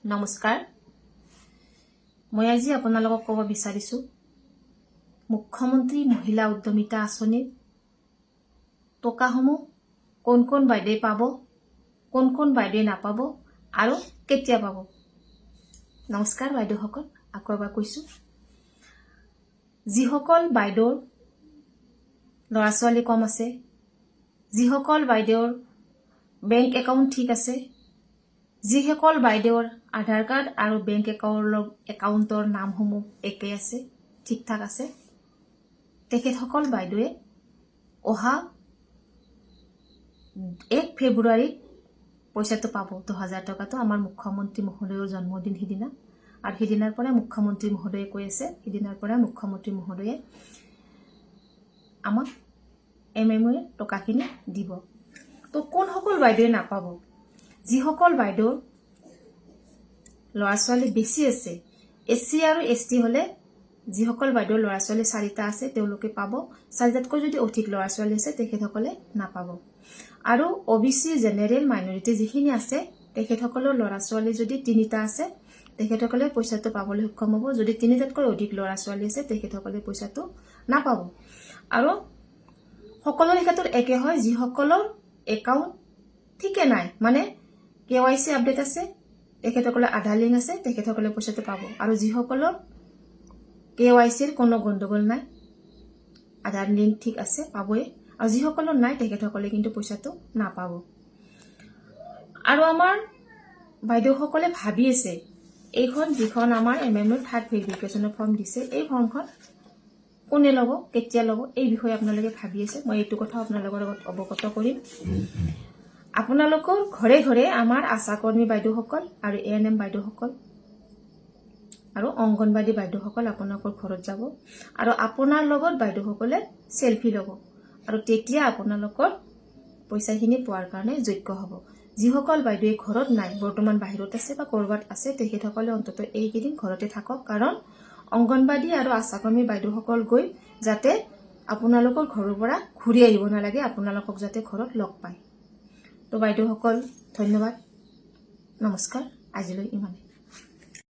নমস্কাৰ মই আজি আপোনালোকক ক'ব বিচাৰিছো মুখ্যমন্ত্ৰী মহিলা উদ্যমিতা আঁচনিৰ টকাসমূহ কোন কোন বাইদেৱে পাব কোন কোন বাইদেৱে নাপাব আৰু কেতিয়া পাব। নমস্কাৰ বাইদেউসকল, আকৌ এবাৰ কৈছো যিসকল বাইদেউৰ ল'ৰা ছোৱালী কম আছে, যিসকল বাইদেউৰ বেংক একাউণ্ট ঠিক আছে, যিসকল বাইদেউৰ আধাৰ কাৰ্ড আৰু বেংক একাউণ্টৰ নামসমূহ একে আছে, ঠিক ঠাক আছে, তেখেতসকল বাইদেৱে অহা 1 ফেব্ৰুৱাৰীত পইচাটো পাব। 2000 টকাটো আমাৰ মুখ্যমন্ত্ৰী মহোদয়ৰ জন্মদিন সিদিনা, আৰু সিদিনাৰ পৰা মুখ্যমন্ত্ৰী মহোদয়ে কৈ আছে, সিদিনাৰ পৰা মুখ্যমন্ত্ৰী মহোদয়ে আমাক MMOৰ টকাখিনি দিব। তো কোনসকল বাইদেৱে নাপাব? যিসকল বাইদেউৰ ল'ৰা ছোৱালী বেছি আছে, SC আৰু ST হলে যিসকল বাইদেউৰ ল'ৰা ছোৱালী 4টা আছে তেওঁলোকে পাব। 4টাতকৈ যদি অধিক ল'ৰা ছোৱালী আছে তেখেতসকলে নাপাব। আৰু OBC জেনেৰেল মাইনৰিটি যিখিনি আছে তেখেতসকলৰ ল'ৰা ছোৱালী যদি 3টা আছে তেখেতসকলে পইচাটো পাবলৈ সক্ষম হ'ব। যদি 3টাতকৈ অধিক ল'ৰা ছোৱালী আছে তেখেতসকলে পইচাটো নাপাব। আৰু সকলোৰে ক্ষেত্ৰত একে হয়, যিসকলৰ একাউণ্ট ঠিকে নাই, মানে KYC আপডেট আছে, তেখেতসকলে আধাৰ লিংক আছে, তেখেতসকলে পইচাটো পাব। আৰু যিসকলৰ KYCৰ কোনো গণ্ডগোল নাই, আধাৰ লিংক ঠিক আছে, পাবই। আৰু যিসকলৰ নাই তেখেতসকলে কিন্তু পইচাটো নাপাব। আৰু আমাৰ বাইদেউসকলে ভাবি আছে এইখন যিখন আমাৰ MMOৰ থাৰ্ড ভেৰিফিকেশ্যনৰ ফৰ্ম দিছে, এই ফৰ্মখন কোনে ল'ব, কেতিয়া ল'ব, এই বিষয়ে আপোনালোকে ভাবি আছে। মই এইটো কথা আপোনালোকৰ লগত অৱগত কৰিম। আপোনালোকৰ ঘৰে ঘৰে আমাৰ আশাকৰ্মী বাইদেউসকল আৰু ANM বাইদেউসকল আৰু অংগনবাদী বাইদেউসকল আপোনালোকৰ ঘৰত যাব, আৰু আপোনাৰ লগত বাইদেউসকলে সেলফি ল'ব, আৰু তেতিয়া আপোনালোকৰ পইচাখিনি পোৱাৰ কাৰণে যোগ্য হ'ব। যিসকল বাইদেৱে ঘৰত নাই, বৰ্তমান বাহিৰত আছে বা ক'ৰবাত আছে, তেখেতসকলে অন্তত এইকেইদিন ঘৰতে থাকক, কাৰণ অংগনবাদী আৰু আশাকৰ্মী বাইদেউসকল গৈ যাতে আপোনালোকৰ ঘৰৰ পৰা ঘূৰি আহিব নালাগে, আপোনালোকক যাতে ঘৰত লগ পায়। তো বাইদেউসকল ধন্যবাদ, নমস্কাৰ, আজিলৈ ইমানে।